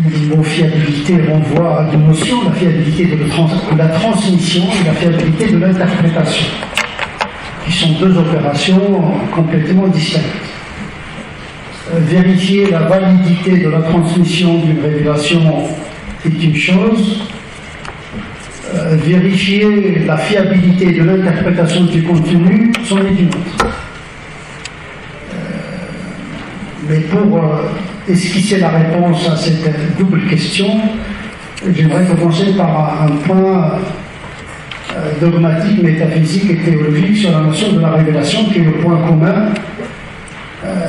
Le mot fiabilité renvoie à deux notions, la fiabilité de la transmission et la fiabilité de l'interprétation, qui sont deux opérations complètement distinctes. Vérifier la validité de la transmission d'une révélation est une chose, vérifier la fiabilité de l'interprétation du contenu c'en est une autre. Mais pour esquisser la réponse à cette double question, j'aimerais commencer par un point dogmatique, métaphysique et théologique sur la notion de la révélation, qui est le point commun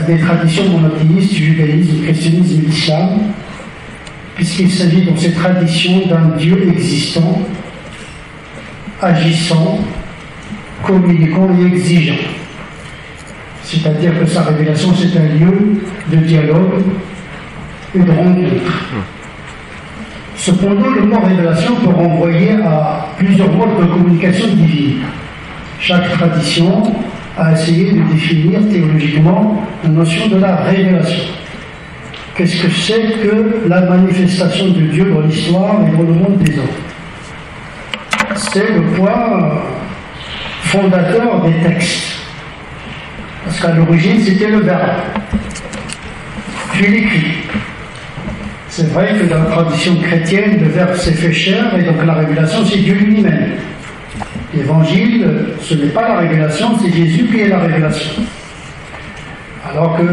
des traditions monothéistes, du judaïsme, du christianisme et de l'islam, puisqu'il s'agit dans ces traditions d'un Dieu existant, agissant, communiquant et exigeant. C'est-à-dire que sa révélation, c'est un lieu de dialogue et de rencontre. Cependant, le mot révélation peut renvoyer à plusieurs modes de communication divine. Chaque tradition a essayé de définir théologiquement la notion de la révélation. Qu'est-ce que c'est que la manifestation de Dieu dans l'histoire et dans le monde des hommes? C'est le point fondateur des textes. Parce qu'à l'origine, c'était le verbe, puis l'écrit. C'est vrai que dans la tradition chrétienne, le verbe s'est fait chair, et donc la révélation, c'est Dieu lui-même. L'évangile, ce n'est pas la révélation, c'est Jésus qui est la révélation. Alors que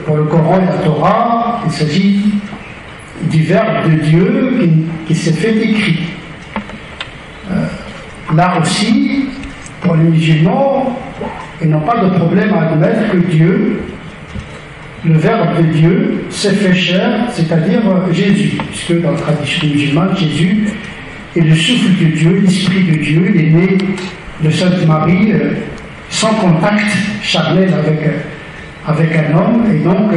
pour le Coran et la Torah, il s'agit du verbe de Dieu qui s'est fait écrit. Là aussi, pour les musulmans, ils n'ont pas de problème à admettre que Dieu, le Verbe de Dieu, s'est fait chair, c'est-à-dire Jésus, puisque dans la tradition musulmane, Jésus est le souffle de Dieu, l'Esprit de Dieu, il est né de Sainte Marie sans contact charnel avec un homme, et donc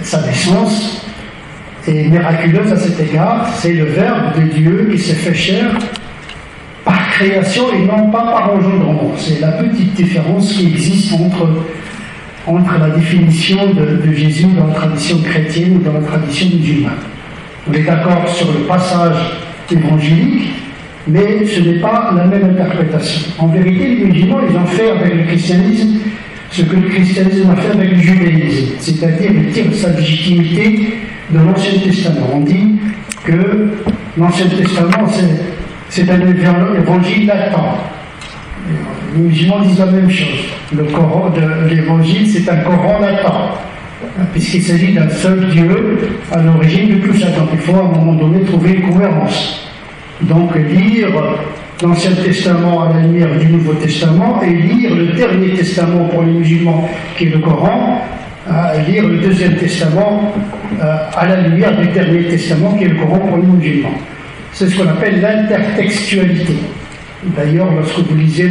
sa naissance est miraculeuse à cet égard. C'est le Verbe de Dieu qui s'est fait chair par création et non pas par engendrement. C'est la petite différence qui existe entre la définition de Jésus dans la tradition chrétienne et dans la tradition musulmane. On est d'accord sur le passage évangélique, mais ce n'est pas la même interprétation. En vérité, les musulmans, ils ont fait avec le christianisme ce que le christianisme a fait avec le judaïsme, c'est-à-dire il tire sa légitimité de l'Ancien Testament. On dit que l'Ancien Testament, c'est un évangile latent. Les musulmans disent la même chose. Le Coran de l'évangile, c'est un Coran latent, puisqu'il s'agit d'un seul Dieu à l'origine de tout ça. Donc il faut à un moment donné trouver une cohérence. Donc lire l'Ancien Testament à la lumière du Nouveau Testament et lire le dernier testament pour les musulmans, qui est le Coran, lire le Deuxième Testament à la lumière du dernier testament, qui est le Coran pour les musulmans. C'est ce qu'on appelle l'intertextualité. D'ailleurs, lorsque vous lisez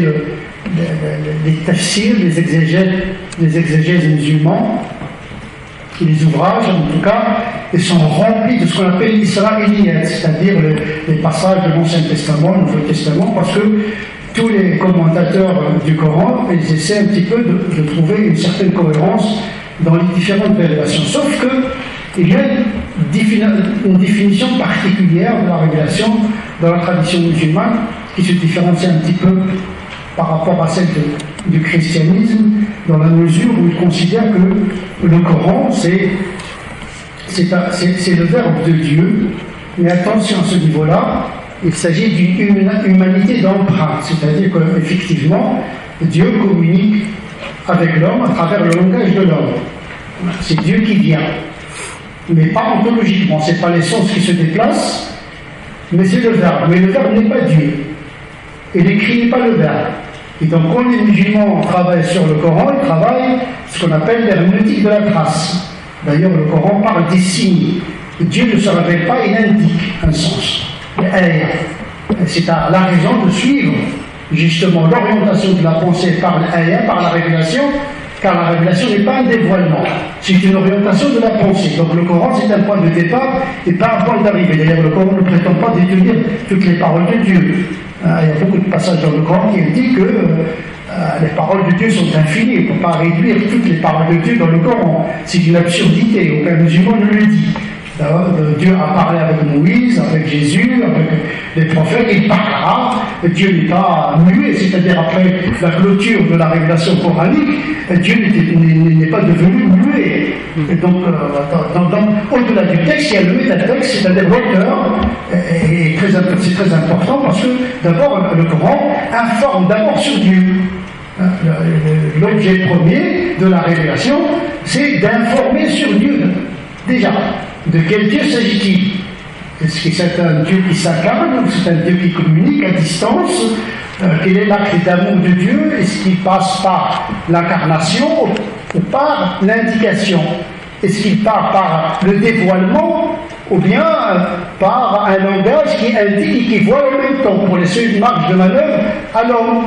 les tafsirs, les exégèses musulmans, les ouvrages, en tout cas, ils sont remplis de ce qu'on appelle l'israéliyat, c'est-à-dire les passages de l'Ancien Testament, le Nouveau Testament, parce que tous les commentateurs du Coran, ils essaient un petit peu de trouver une certaine cohérence dans les différentes révélations. Sauf qu'il y a une définition particulière de la révélation dans la tradition musulmane qui se différencie un petit peu par rapport à celle du christianisme, dans la mesure où il considère que le Coran, c'est le Verbe de Dieu, mais attention à ce niveau-là, il s'agit d'une humanité d'empreinte, c'est-à-dire qu'effectivement, Dieu communique avec l'homme à travers le langage de l'homme. C'est Dieu qui vient, mais pas ontologiquement, c'est pas l'essence qui se déplace, mais c'est le Verbe. Mais le Verbe n'est pas Dieu, et l'écrit n'est pas le Verbe. Et donc, quand les musulmans travaillent sur le Coran, ils travaillent ce qu'on appelle l'herméneutique de la trace. D'ailleurs, le Coran parle des signes. Dieu ne se révèle pas, il indique un sens. C'est à la raison de suivre justement l'orientation de la pensée par l'ayah, par la révélation, car la révélation n'est pas un dévoilement, c'est une orientation de la pensée. Donc le Coran, c'est un point de départ et pas un point d'arrivée. D'ailleurs, le Coran ne prétend pas détenir toutes les paroles de Dieu. Il y a beaucoup de passages dans le Coran qui indiquent que les paroles de Dieu sont infinies. On ne peut pas réduire toutes les paroles de Dieu dans le Coran. C'est une absurdité, aucun musulman ne le dit. Dieu a parlé avec Moïse, avec Jésus, avec les prophètes, il parlera. Dieu n'est pas muet, c'est-à-dire après la clôture de la révélation coranique, Dieu n'est pas devenu muet. Et donc, au-delà du texte, il y a le métatexte, c'est-à-dire l'auteur, et c'est très important parce que d'abord, le Coran informe d'abord sur Dieu. L'objet premier de la révélation, c'est d'informer sur Dieu. Déjà, de quel Dieu s'agit-il? Est-ce que c'est un Dieu qui s'incarne ou c'est un Dieu qui communique à distance? Quel est l'acte d'amour de Dieu? Est-ce qu'il passe par l'incarnation ou par l'indication? Est-ce qu'il part par le dévoilement ou bien par un langage qui indique et qui voit en même temps pour laisser une marge de manœuvre à l'homme?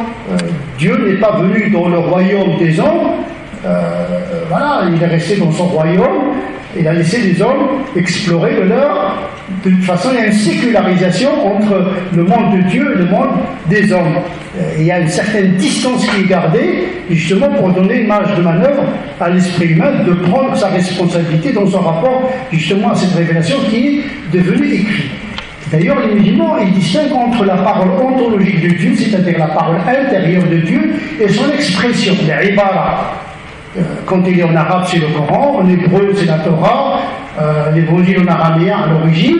Dieu n'est pas venu dans le royaume des hommes, voilà, il est resté dans son royaume, il a laissé les hommes explorer le leur. De toute façon, il y a une sécularisation entre le monde de Dieu et le monde des hommes. Il y a une certaine distance qui est gardée, justement pour donner une marge de manœuvre à l'esprit humain de prendre sa responsabilité dans son rapport justement à cette révélation qui est devenue écrite. D'ailleurs, les musulmans, ils distinguent entre la parole ontologique de Dieu, c'est-à-dire la parole intérieure de Dieu, et son expression, les ibara. Quand il est en arabe, c'est le Coran, en hébreu, c'est la Torah, l'évangile en araméen à l'origine.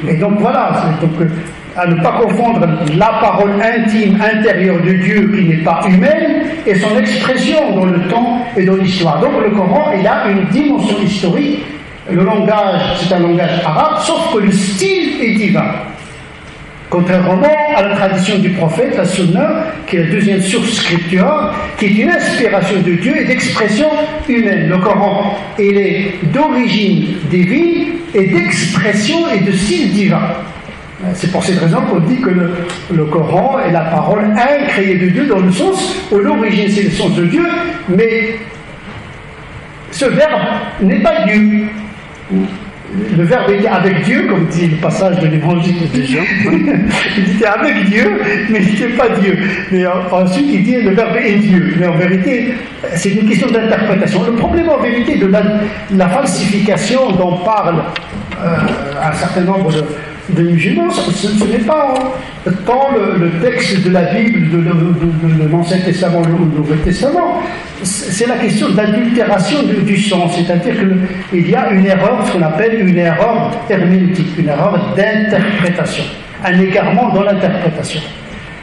Et donc voilà, donc, à ne pas confondre la parole intime, intérieure de Dieu qui n'est pas humaine et son expression dans le temps et dans l'histoire. Donc le Coran, il a une dimension historique. Le langage, c'est un langage arabe, sauf que le style est divin. Contrairement à la tradition du prophète, la Sunna, qui est la deuxième source scripturale, qui est une inspiration de Dieu et d'expression humaine. Le Coran, il est d'origine divine et d'expression et de style divin. C'est pour cette raison qu'on dit que le Coran est la parole incréée de Dieu, dans le sens où l'origine c'est le sens de Dieu, mais ce verbe n'est pas Dieu. Le verbe était avec Dieu, comme dit le passage de l'évangile de Jean. Il était avec Dieu, mais il n'était pas Dieu. Mais ensuite, il dit le verbe est Dieu. Mais en vérité, c'est une question d'interprétation. Le problème en vérité de la falsification dont parle un certain nombre de musulmans, ce n'est pas tant le texte de la Bible, de l'Ancien Testament ou le Nouveau Testament, c'est la question de l'adultération du sens, c'est-à-dire qu'il y a une erreur, ce qu'on appelle une erreur herméneutique, une erreur d'interprétation, un égarement dans l'interprétation.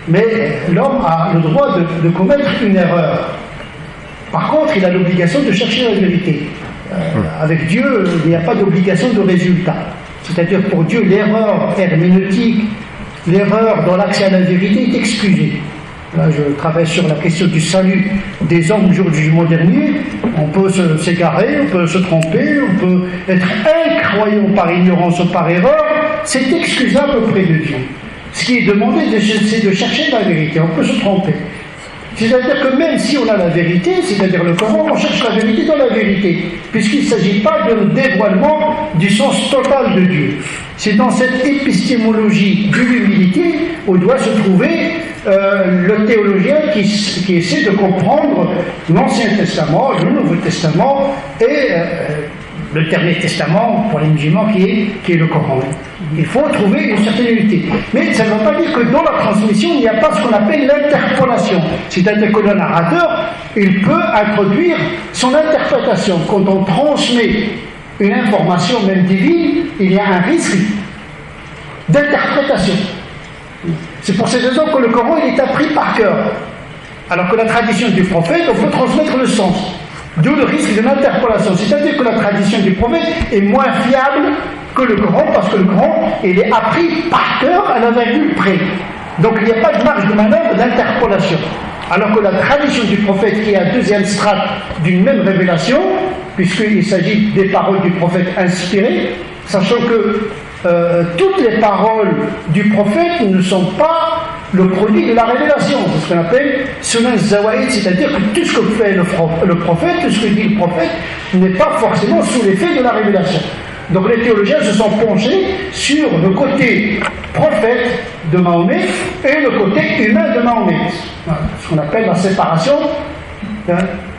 Mais l'homme a le droit de commettre une erreur. Par contre, il a l'obligation de chercher la vérité. Avec Dieu, il n'y a pas d'obligation de résultat. C'est-à-dire pour Dieu, l'erreur herméneutique, l'erreur dans l'accès à la vérité est excusée. Là, je travaille sur la question du salut des hommes au jour du jugement dernier. On peut s'égarer, on peut se tromper, on peut être incroyant par ignorance ou par erreur. C'est excusable auprès de Dieu. Ce qui est demandé, c'est de chercher la vérité. On peut se tromper. C'est-à-dire que même si on a la vérité, c'est-à-dire le Coran, on cherche la vérité dans la vérité, puisqu'il ne s'agit pas d'un dévoilement du sens total de Dieu. C'est dans cette épistémologie de l'humilité où doit se trouver le théologien qui essaie de comprendre l'Ancien Testament, le Nouveau Testament et le Dernier Testament pour les musulmans qui est le Coran. Il faut trouver une certaine unité. Mais ça ne veut pas dire que dans la transmission, il n'y a pas ce qu'on appelle l'interpolation. C'est-à-dire que le narrateur, il peut introduire son interprétation. Quand on transmet une information même divine, il y a un risque d'interprétation. C'est pour cette raison que le Coran il est appris par cœur. Alors que la tradition du prophète, on peut transmettre le sens. D'où le risque de l'interpolation. C'est-à-dire que la tradition du prophète est moins fiable que le Coran, parce que le Coran, il est appris par cœur à la virgule près. Donc il n'y a pas de marge de manœuvre d'interpolation. Alors que la tradition du prophète, qui est un deuxième strate d'une même révélation, puisqu'il s'agit des paroles du prophète inspirées, sachant que toutes les paroles du prophète ne sont pas le produit de la révélation. C'est ce qu'on appelle sunan zawaïd, c'est-à-dire que tout ce que fait le prophète, tout ce que dit le prophète, n'est pas forcément sous l'effet de la révélation. Donc les théologiens se sont penchés sur le côté prophète de Mahomet et le côté humain de Mahomet. Voilà, ce qu'on appelle la séparation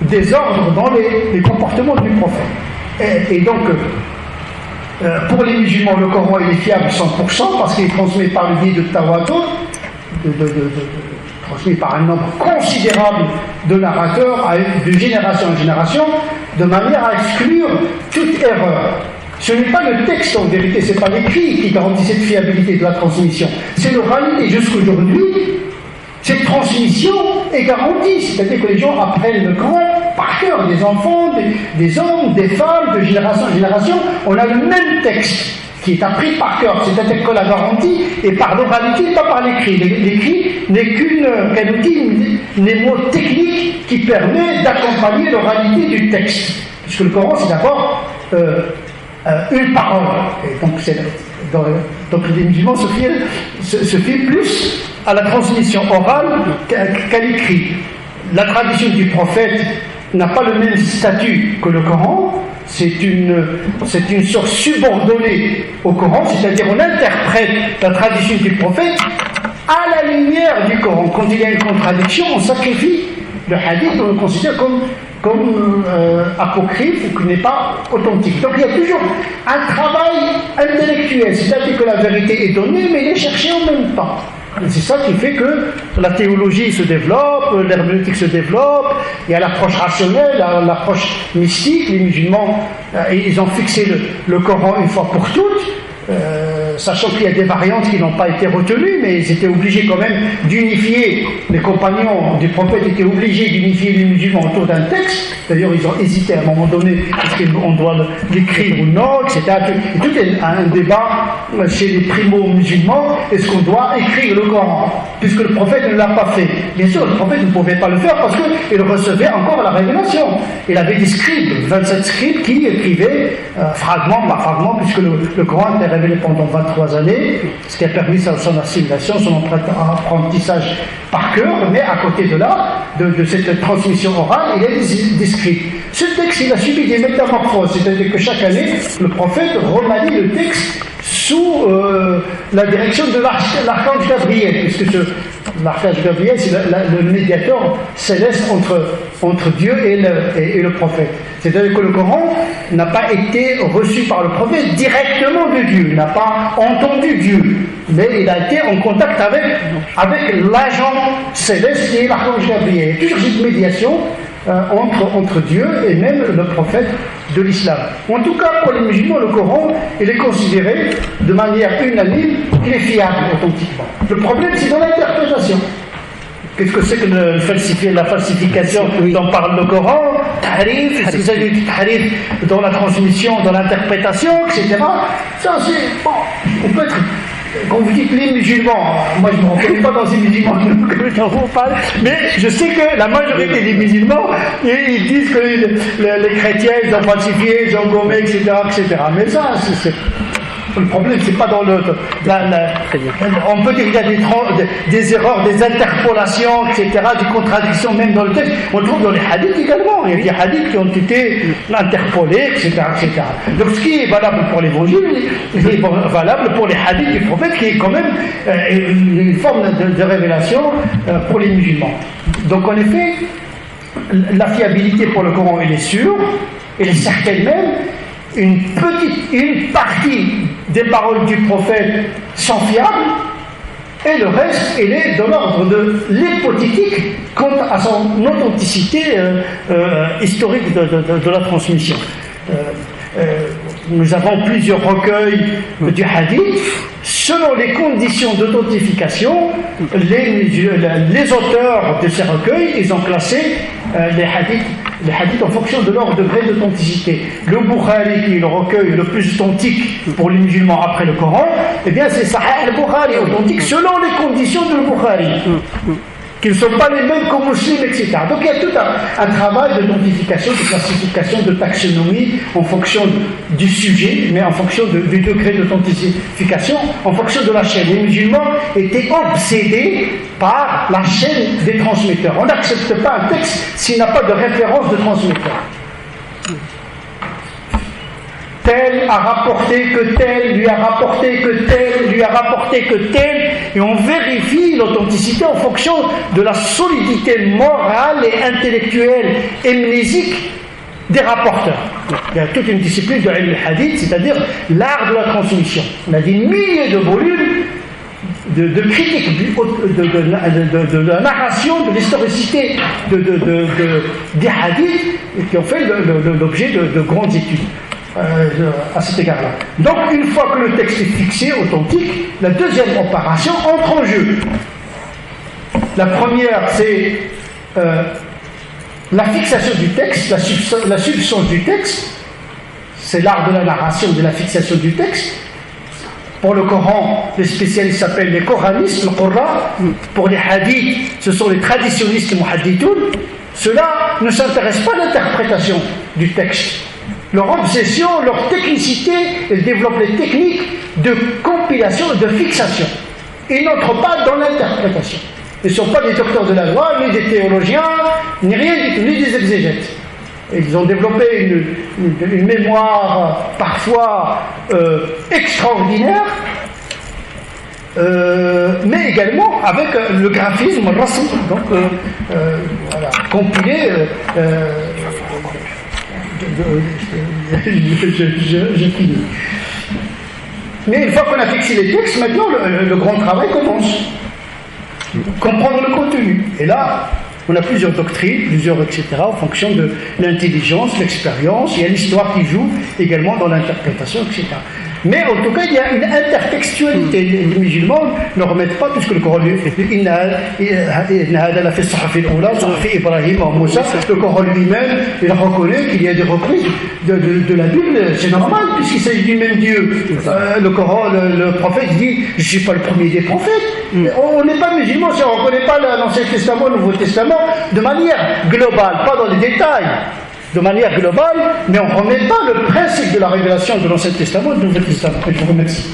des ordres dans les comportements du prophète. Et donc, Pour les musulmans, le Coran il est fiable 100% parce qu'il est transmis par le biais de tawatur, transmis par un nombre considérable de narrateurs de génération en génération, de manière à exclure toute erreur. Ce n'est pas le texte en vérité, ce n'est pas l'écrit qui garantit cette fiabilité de la transmission, c'est l'oralité. Jusqu'aujourd'hui, cette transmission est garantie, c'est-à-dire que les gens apprennent le Coran par cœur, des enfants, des hommes, des femmes, de génération en génération. On a le même texte qui est appris par cœur, c'est-à-dire que la garantie est par l'oralité, pas par l'écrit. L'écrit n'est qu'un outil, n'est mot technique qui permet d'accompagner l'oralité du texte. Puisque le Coran, c'est d'abord une parole. Et donc les musulmans se fient plus à la transmission orale qu'à l'écrit. La tradition du prophète n'a pas le même statut que le Coran. C'est une source subordonnée au Coran, c'est-à-dire on interprète la tradition du prophète à la lumière du Coran. Quand il y a une contradiction, on sacrifie le hadith, on le considère comme apocryphe ou qui n'est pas authentique. Donc il y a toujours un travail intellectuel, c'est-à-dire que la vérité est donnée, mais elle est cherchée en même temps. C'est ça qui fait que la théologie se développe, l'herméneutique se développe, il y a l'approche rationnelle, l'approche mystique. Les musulmans, ils ont fixé le Coran une fois pour toutes, sachant qu'il y a des variantes qui n'ont pas été retenues, mais ils étaient obligés quand même d'unifier, les compagnons du prophète étaient obligés d'unifier les musulmans autour d'un texte. D'ailleurs, ils ont hésité à un moment donné, est-ce qu'on doit l'écrire ou non, etc. Et tout est un débat chez les primo-musulmans, est-ce qu'on doit écrire le Coran, puisque le prophète ne l'a pas fait. Bien sûr, le prophète ne pouvait pas le faire parce qu'il recevait encore la révélation. Il avait des scribes, 27 scribes qui écrivaient fragment par fragment, puisque le Coran était révélé pendant 23 années, ce qui a permis son assimilation, son apprentissage par cœur, mais à côté de là, de cette transmission orale, il y a des scribes. Ce texte, il a subi des métamorphoses, c'est-à-dire que chaque année, le prophète remanie le texte sous la direction de l'archange Gabriel, puisque l'archange Gabriel, c'est le médiateur céleste entre Dieu et le prophète. C'est-à-dire que le Coran n'a pas été reçu par le prophète directement de Dieu, il n'a pas entendu Dieu, mais il a été en contact avec l'agent céleste qui est l'archange Gabriel. Il y a toujours cette médiation entre Dieu et même le prophète de l'islam. En tout cas, pour les musulmans, le Coran, il est considéré de manière unanime qu'il est fiable authentiquement. Le problème, c'est dans l'interprétation. Qu'est-ce que c'est que la falsification dont parle le Coran? Tahrif, est-ce qu'il s'agit du tahrif dans la transmission, dans l'interprétation, etc. Ça, c'est... Bon, on peut être... Quand vous dites les musulmans, moi je ne me reconnais pas dans ces musulmans que j'en vous parle, mais je sais que la majorité des musulmans, ils disent que les chrétiens, ils ont falsifié, ils ont gommé, etc., etc. Mais ça, le problème, c'est pas dans le... on peut dire qu'il y a des erreurs, des interpolations, etc., des contradictions même dans le texte. On le trouve dans les hadiths également. Il y a des hadiths qui ont été interpolés, etc., etc. Donc ce qui est valable pour l'évangile est valable pour les hadiths du prophète, qui est quand même une forme de révélation pour les musulmans. Donc en effet, la fiabilité pour le Coran, elle est sûre, elle est certaine même. Une partie des paroles du prophète sont fiables et le reste, il est de l'ordre de l'hypothétique quant à son authenticité historique de la transmission. Nous avons plusieurs recueils du hadith. Selon les conditions d'authentification, les auteurs de ces recueils, ils ont classé les hadiths en fonction de leur degré d'authenticité. Le Bukhari, qui est le recueil le plus authentique pour les musulmans après le Coran, eh bien c'est Sahih al-Bukhari, authentique selon les conditions de Bukhari, qui ne sont pas les mêmes qu'au Muslim, etc. Donc il y a tout un travail d'authentification, de classification, de taxonomie en fonction du sujet, mais en fonction du degré d'authentification, en fonction de la chaîne. Les musulmans étaient obsédés par la chaîne des transmetteurs. On n'accepte pas un texte s'il n'a pas de référence de transmetteur. Tel a rapporté que tel, lui a rapporté que tel, lui a rapporté que tel, et on vérifie l'authenticité en fonction de la solidité morale et intellectuelle et mnésique des rapporteurs. Il y a toute une discipline de al-hadith, c'est-à-dire l'art de la transmission. On a des milliers de volumes de critiques de la narration, de l'historicité des hadiths qui ont fait l'objet de grandes études à cet égard-là. Donc une fois que le texte est fixé, authentique, la deuxième opération entre en jeu. La première, c'est la fixation du texte, la substance du texte. C'est l'art de la narration, de la fixation du texte. Pour le Coran, les spécialistes s'appellent les coranistes, le Qurra. Pour les hadiths, ce sont les traditionnistes, les muhaddithoun. Ceux-là ne s'intéressent pas à l'interprétation du texte. Leur obsession, leur technicité, ils développent les techniques de compilation et de fixation. Ils n'entrent pas dans l'interprétation. Ils ne sont pas des docteurs de la loi, ni des théologiens, ni rien du tout, ni des exégètes. Ils ont développé une mémoire parfois extraordinaire, mais également avec le graphisme rassemblé, donc voilà, compilé. Je finis. Mais une fois qu'on a fixé les textes, maintenant le grand travail commence. Comprendre le contenu. Et là, on a plusieurs doctrines, etc., en fonction de l'intelligence, l'expérience. Il y a l'histoire qui joue également dans l'interprétation, etc. Mais en tout cas, il y a une intertextualité. Les musulmans ne remettent pas, puisque le Coran lui fait le Coran lui-même, il reconnaît qu'il y a des reprises de la Bible. C'est normal, puisqu'il s'agit du même Dieu. Le Coran, le prophète dit, je ne suis pas le premier des prophètes. On n'est pas musulman si on ne reconnaît pas l'Ancien Testament, le Nouveau Testament, de manière globale, pas dans les détails. De manière globale, mais on ne remet pas le principe de la révélation de l'Ancien Testament et du Nouveau Testament. Je vous remercie.